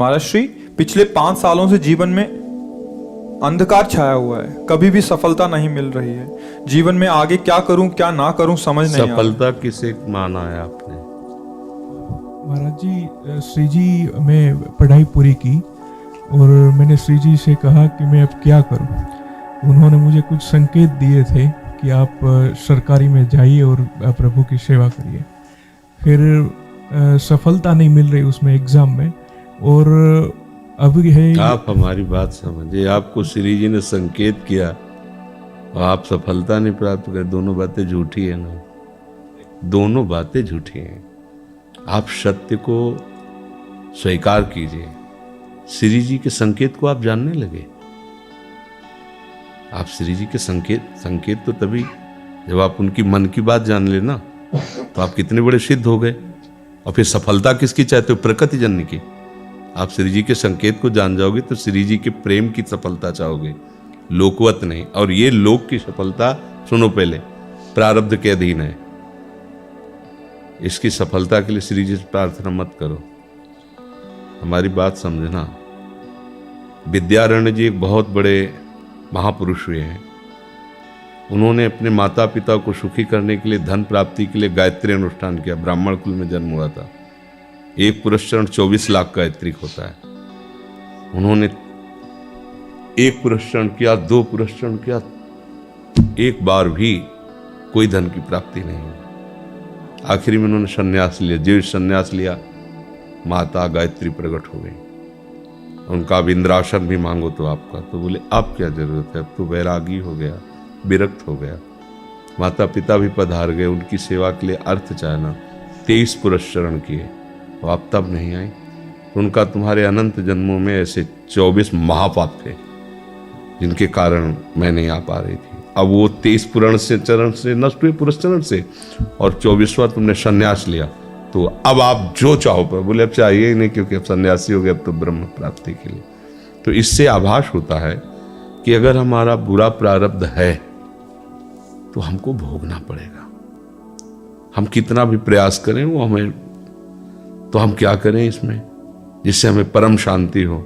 महाराज श्री, पिछले 5 सालों से जीवन में अंधकार छाया हुआ है, कभी भी सफलता नहीं मिल रही है। जीवन में आगे क्या करूं क्या ना करूं समझ नहीं आ रहा। सफलता किसे माना है आपने? महाराज जी, श्री जी मैं पढ़ाई पूरी की और मैंने श्री जी से कहा कि मैं अब क्या करूं। उन्होंने मुझे कुछ संकेत दिए थे कि आप सरकारी में जाइए और प्रभु की सेवा करिए। फिर सफलता नहीं मिल रही उसमें एग्ज़ाम में, और अभी है। आप हमारी बात समझिए, आपको श्री जी ने संकेत किया और आप सफलता नहीं प्राप्त कर, दोनों बातें झूठी है ना, दोनों बातें झूठी हैं। आप सत्य को स्वीकार कीजिए। श्री जी के संकेत को आप जानने लगे। आप श्री जी के संकेत तो तभी जब आप उनकी मन की बात जान लेना, तो आप कितने बड़े सिद्ध हो गए। और फिर सफलता किसकी चाहते हो? प्रकृति जन्य की। आप श्री जी के संकेत को जान जाओगे तो श्री जी के प्रेम की सफलता चाहोगे, लोकवत नहीं। और ये लोक की सफलता, सुनो पहले, प्रारब्ध के अधीन है। इसकी सफलता के लिए श्री जी से प्रार्थना मत करो। हमारी बात समझना। विद्यारण्य जी एक बहुत बड़े महापुरुष हुए हैं। उन्होंने अपने माता पिता को सुखी करने के लिए, धन प्राप्ति के लिए गायत्री अनुष्ठान किया। ब्राह्मण कुल में जन्म हुआ था। एक पुरस्चरण 24 लाख गायत्री होता है। उन्होंने एक पुरस्चरण किया, 2 पुरस्चरण किया, एक बार भी कोई धन की प्राप्ति नहीं हुई। आखिरी में उन्होंने संन्यास लिया। जीव संन्यास लिया, माता गायत्री प्रकट हो गई। उनका अब इंद्रासन भी मांगो तो आपका, तो बोले अब क्या जरूरत है, अब तो वैरागी हो गया, विरक्त हो गया। माता पिता भी पधार गए, उनकी सेवा के लिए अर्थ चाहना। 23 पुरस्चरण किए, तो आप तब नहीं आई। तो उनका तुम्हारे अनंत जन्मों में ऐसे 24 महापाप थे जिनके कारण मैं नहीं आ पा रही थी। अब वो 23 पुरण से चरण से नष्ट हुए, पुरस्चरण से, और 24वां तुमने संन्यास लिया। तो अब आप जो चाहो पर, बोले अब चाहिए ही नहीं, क्योंकि अब सन्यासी हो गए, अब तो ब्रह्म प्राप्ति के लिए। तो इससे आभास होता है कि अगर हमारा बुरा प्रारब्ध है तो हमको भोगना पड़ेगा। हम कितना भी प्रयास करें वो हमें, तो हम क्या करें इसमें जिससे हमें परम शांति हो?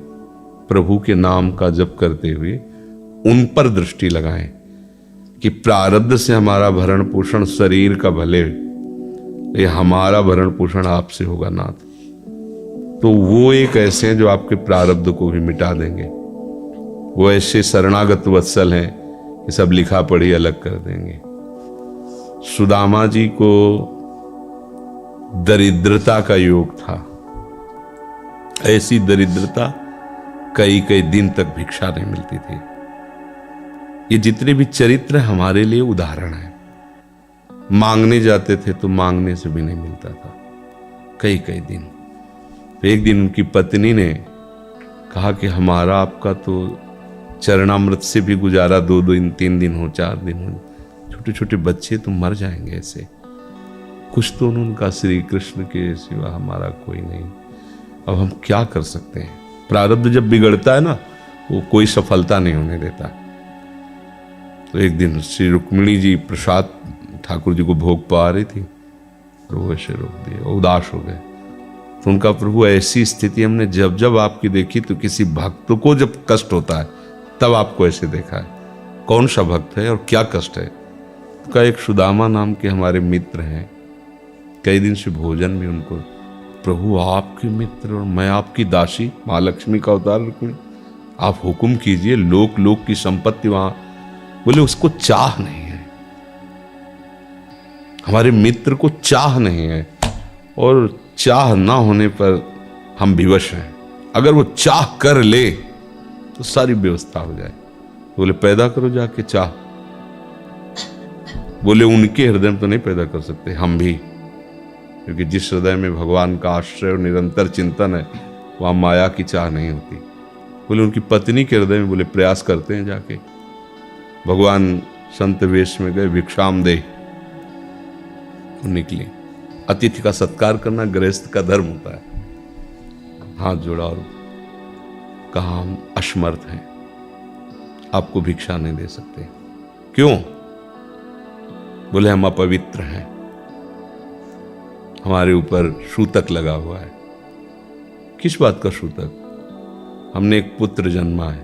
प्रभु के नाम का जप करते हुए उन पर दृष्टि लगाएं कि प्रारब्ध से हमारा भरण पोषण शरीर का भले, ये हमारा भरण पोषण आपसे होगा नाथ। तो वो एक ऐसे हैं जो आपके प्रारब्ध को भी मिटा देंगे। वो ऐसे शरणागत वत्सल हैं कि सब लिखा पढ़ी अलग कर देंगे। सुदामा जी को दरिद्रता का योग था। ऐसी दरिद्रता, कई कई दिन तक भिक्षा नहीं मिलती थी। ये जितने भी चरित्र हमारे लिए उदाहरण है। मांगने जाते थे तो मांगने से भी नहीं मिलता था, कई कई दिन। तो एक दिन उनकी पत्नी ने कहा कि हमारा आपका तो चरणामृत से भी गुजारा 2 दिन 3 दिन हो, 4 दिन हो, छोटे छोटे बच्चे तो मर जाएंगे ऐसे। कुछ तो उन्होंने कहा, श्री कृष्ण के सिवा हमारा कोई नहीं, अब हम क्या कर सकते हैं? प्रारब्ध जब बिगड़ता है ना, वो कोई सफलता नहीं होने देता। तो एक दिन श्री रुक्मिणी जी प्रसाद ठाकुर जी को भोग पा रही थी, तो वो ऐसे रोक दिए, उदास हो गए। तो उनका, प्रभु ऐसी स्थिति हमने जब जब आपकी देखी, तो किसी भक्त को जब कष्ट होता है तब आपको ऐसे देखा है। कौन सा भक्त है और क्या कष्ट है? का एक सुदामा नाम के हमारे मित्र हैं, कई दिन से भोजन भी उनको, प्रभु आपके मित्र और मैं आपकी दासी, महालक्ष्मी का अवतार रुक्मिणी, आप हुक्म कीजिए, लोक लोक की संपत्ति वहां। बोले उसको चाह नहीं है, हमारे मित्र को चाह नहीं है, और चाह ना होने पर हम विवश हैं। अगर वो चाह कर ले तो सारी व्यवस्था हो जाए। बोले पैदा करो जाके चाह। बोले उनके हृदय में तो नहीं पैदा कर सकते, हम भी, क्योंकि जिस हृदय में भगवान का आश्रय और निरंतर चिंतन है, वहां माया की चाह नहीं होती। बोले उनकी पत्नी के हृदय में, बोले प्रयास करते हैं जाके। भगवान संत वेश में गए, भिक्षाम दे, निकली। अतिथि का सत्कार करना गृहस्थ का धर्म होता है। हाथ जोड़ा और कहा, हम असमर्थ हैं, आपको भिक्षा नहीं दे सकते। क्यों? बोले हम अपवित्र हैं, हमारे ऊपर सूतक लगा हुआ है किस बात का सूतक? हमने एक पुत्र जन्मा है,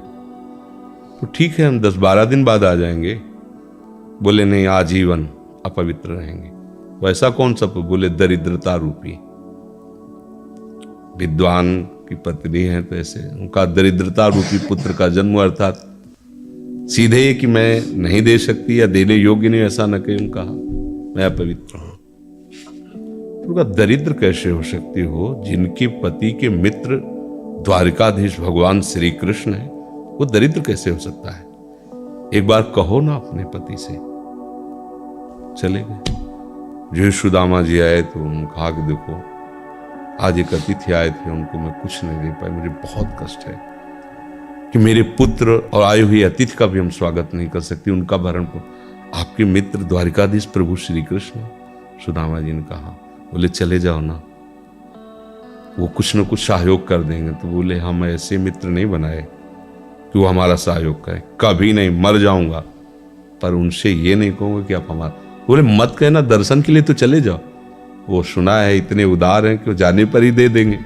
तो ठीक है, हम 10-12 दिन बाद आ जाएंगे। बोले नहीं, आजीवन अपवित्र रहेंगे। वैसा कौन सा? बोले दरिद्रता रूपी। विद्वान की पत्नी है तो ऐसे उनका दरिद्रता रूपी पुत्र का जन्म, अर्थात सीधे कि मैं नहीं दे सकती या देने योग्य नहीं, ऐसा न कहीं उनका मैं अपवित्र हूं। उनका दरिद्र कैसे हो सकती हो? जिनके पति के मित्र द्वारिकाधीश भगवान श्री कृष्ण है, वो दरिद्र कैसे हो सकता है? एक बार कहो ना अपने पति से। चले गए। जो सुदामा जी आए तो उन्होंने कहा कि देखो, आज एक अतिथि आए थे, उनको मैं कुछ नहीं दे पाई, मुझे बहुत कष्ट है कि मेरे पुत्र और आए हुए अतिथि का भी हम स्वागत नहीं कर सकती, उनका भरण को आपके मित्र द्वारिकाधीश प्रभु श्री कृष्ण। सुदामा जी ने कहा, बोले चले जाओ ना, वो कुछ न कुछ सहयोग कर देंगे। तो बोले हम ऐसे मित्र नहीं बनाए कि वो हमारा सहयोग करे, कभी नहीं, मर जाऊंगा, पर उनसे ये नहीं कहूंगा कि आप हमारा। बोले मत कहना, दर्शन के लिए तो चले जाओ, वो सुना है इतने उदार हैं कि वो जाने पर ही दे देंगे।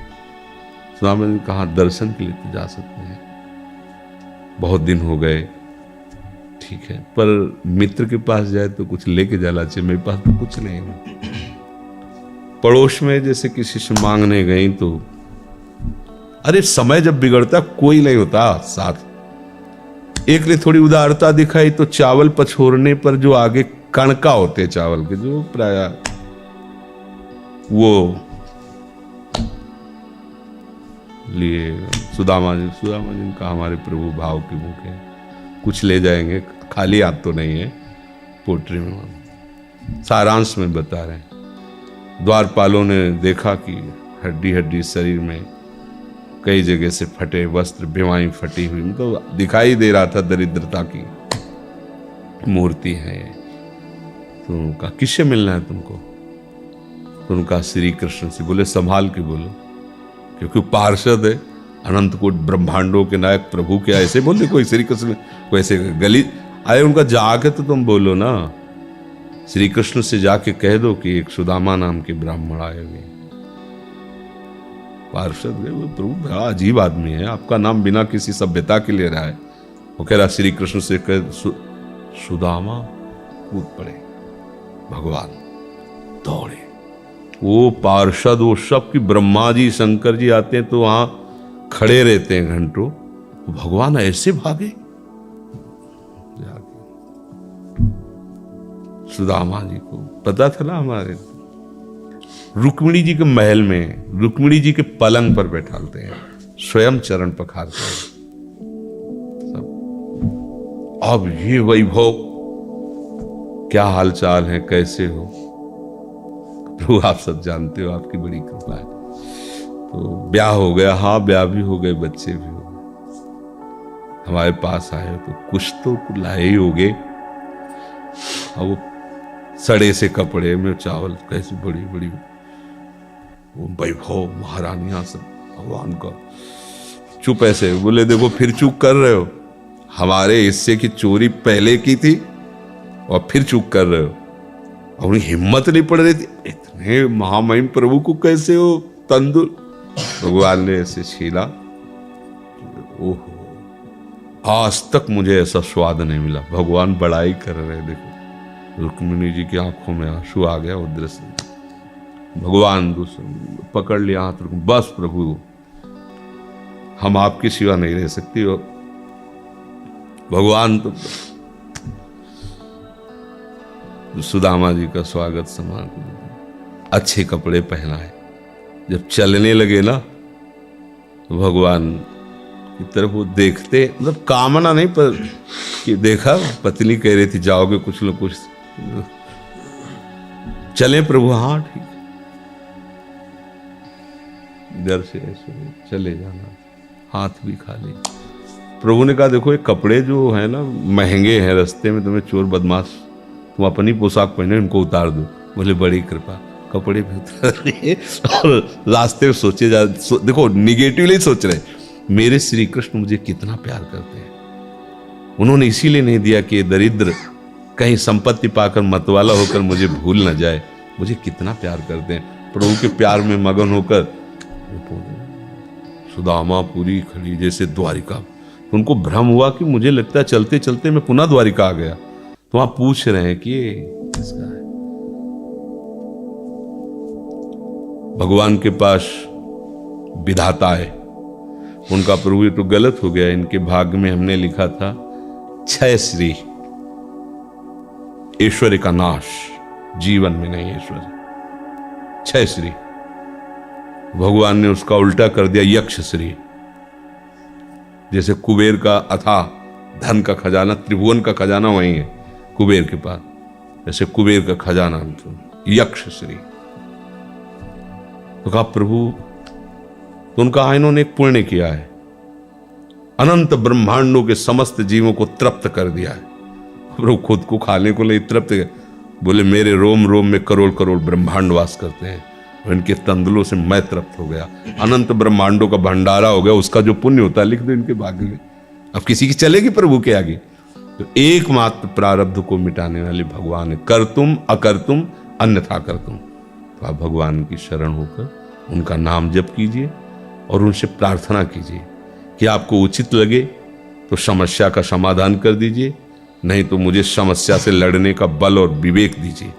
सुदामा ने कहा दर्शन के लिए तो जा सकते हैं, बहुत दिन हो गए, ठीक है, पर मित्र के पास जाए तो कुछ लेके जाना चाहिए, मेरे पास तो कुछ नहीं है। पड़ोस में जैसे किसी से मांगने गई तो, अरे समय जब बिगड़ता कोई नहीं होता साथ। एक ने थोड़ी उदारता दिखाई तो चावल पछोरने पर जो आगे कणका होते चावल के, जो प्राय वो लिए सुदामा जी ने कहा हमारे प्रभु भाव के भूखे, कुछ ले जाएंगे, खाली हाथ तो नहीं है। पोट्री में सारांश में बता रहे हैं, द्वारपालों ने देखा कि हड्डी हड्डी शरीर में कई जगह से फटे वस्त्र, बेवाई फटी हुई, तो दिखाई दे रहा था दरिद्रता की मूर्ति है। तो उनका किससे मिलना है तुमको? तो उनका श्री कृष्ण से। बोले संभाल के बोलो, क्योंकि पार्षद है, अनंत कोट ब्रह्मांडों के नायक प्रभु के ऐसे बोलते कोई श्री कृष्ण कोई ऐसे गली आए, उनका जाके तो तुम बोलो ना, श्री कृष्ण से जाके कह दो कि एक सुदामा नाम के ब्राह्मण आए हुए। पार्षद गए, वो प्रभु बड़ा अजीब आदमी है, आपका नाम बिना किसी सभ्यता के ले रहा है। वो कह रहा श्री कृष्ण से कह, सुदामा कूद पड़े, भगवान दौड़े। वो पार्षद, वो सब की ब्रह्मा जी शंकर जी आते हैं तो वहां खड़े रहते हैं घंटों, भगवान ऐसे भागे सुदामा जी को पता था ना, हमारे रुक्मिणी जी के महल में रुक्मिणी जी के पलंग पर बैठाते हैं, स्वयं चरण पखारते हैं सब। अब ये वैभव, क्या हालचाल है, कैसे हो प्रभु? आप सब जानते हो, आपकी बड़ी कृपा है। तो ब्याह हो गया? हाँ, ब्याह भी हो गए, बच्चे भी हो गए। हमारे पास आए तो कुछ तो लाए ही होगे। और वो सड़े से कपड़े में चावल, कैसी बड़ी बड़ी वो वैभव, महारानियां सब भगवान का। चुप ऐसे बोले, देखो फिर चूक कर रहे हो, हमारे हिस्से की चोरी पहले की थी और फिर चूक कर रहे हो। और उन्हें हिम्मत नहीं पड़ रही थी, इतने महामहिम प्रभु को कैसे हो तंदुर। भगवान ने ऐसे छीला, ओहो, आज तक मुझे ऐसा स्वाद नहीं मिला। भगवान बड़ाई कर रहे, देखो रुक्मिणी जी की आंखों में आंसू आ गया। वो दृश्य भगवान दूसरे पकड़ लिया हाथ, बस प्रभु हम आपकी सिवा नहीं रह सकती। हो भगवान तो सुदामा जी का स्वागत समान, अच्छे कपड़े पहनाए। जब चलने लगे ना तो भगवान की तरफ वो देखते, मतलब कामना नहीं, पर कि देखा पत्नी कह रही थी जाओगे कुछ न कुछ, चले प्रभु? हाँ ठीक, घर से ऐसे चले जाना, हाथ भी खाली। प्रभु ने कहा देखो ये कपड़े जो है ना महंगे हैं, रास्ते में तुम्हें चोर बदमाश, तुम अपनी पोशाक पहने इनको उतार दो। बोले बड़ी कृपा, कपड़े भी उतार लिए और रास्ते में सोचे देखो निगेटिवली सोच रहे, मेरे श्री कृष्ण मुझे कितना प्यार करते हैं। उन्होंने इसीलिए नहीं दिया कि दरिद्र कहीं संपत्ति पाकर मतवाला होकर मुझे भूल न जाए, मुझे कितना प्यार करते हैं। प्रभु के प्यार में मगन होकर सुदामा पूरी खड़ी जैसे द्वारिका। तो उनको भ्रम हुआ कि मुझे लगता है चलते चलते मैं पुनः द्वारिका आ गया। तो वहां पूछ रहे हैं कि ये किसका है। भगवान के पास विधाता है, उनका प्रभु ये तो गलत हो गया, इनके भाग्य में हमने लिखा था क्षय श्री, ऐश्वर्य का नाश, जीवन में नहीं ऐश्वर्य, क्षय श्री। भगवान ने उसका उल्टा कर दिया यक्ष श्री। जैसे कुबेर का अथाह धन का खजाना, त्रिभुवन का खजाना वही है कुबेर के पास, जैसे कुबेर का खजाना यक्ष श्री। तो कहा प्रभु, तो उनका इन्होंने एक पुण्य किया है, अनंत ब्रह्मांडों के समस्त जीवों को तृप्त कर दिया है। प्रभु खुद को खाने को ले तृप्त, बोले मेरे रोम रोम में करोड़ करोड़ ब्रह्मांड वास करते हैं, और इनके तंदुलों से मैं तृप्त हो गया। अनंत ब्रह्मांडों का भंडारा हो गया, उसका जो पुण्य होता है लिख दो इनके भाग्य में। अब किसी की चलेगी प्रभु के आगे। तो एकमात्र प्रारब्ध को मिटाने वाले भगवान है, कर तुम अकर तुम अन्यथा कर तुम। तो आप भगवान की शरण होकर उनका नाम जप कीजिए और उनसे प्रार्थना कीजिए कि आपको उचित लगे तो समस्या का समाधान कर दीजिए, नहीं तो मुझे समस्या से लड़ने का बल और विवेक दीजिए।